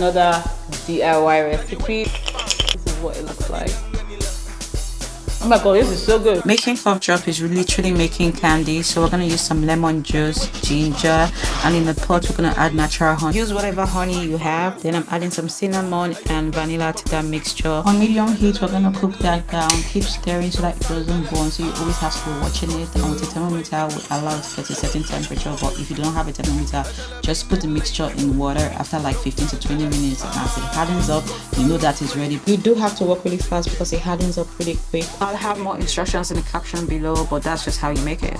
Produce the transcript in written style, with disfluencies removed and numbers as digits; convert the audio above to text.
another DIY recipe. This is what it looks like. Oh my god, this is so good. Making cough drop is literally making candy. So we're gonna use some lemon juice, ginger, and in the pot we're gonna add natural honey. Use whatever honey you have. Then I'm adding some cinnamon and vanilla to that mixture. On medium heat, we're gonna cook that down. Keep stirring so that it doesn't burn. So you always have to be watching it. And with a thermometer, will allow it to get a certain temperature. But if you don't have a thermometer, just put the mixture in water after like 15 to 20 minutes. And as it hardens up, you know that it's ready. You do have to work really fast because it hardens up pretty quick. I'll have more instructions in the caption below, but that's just how you make it.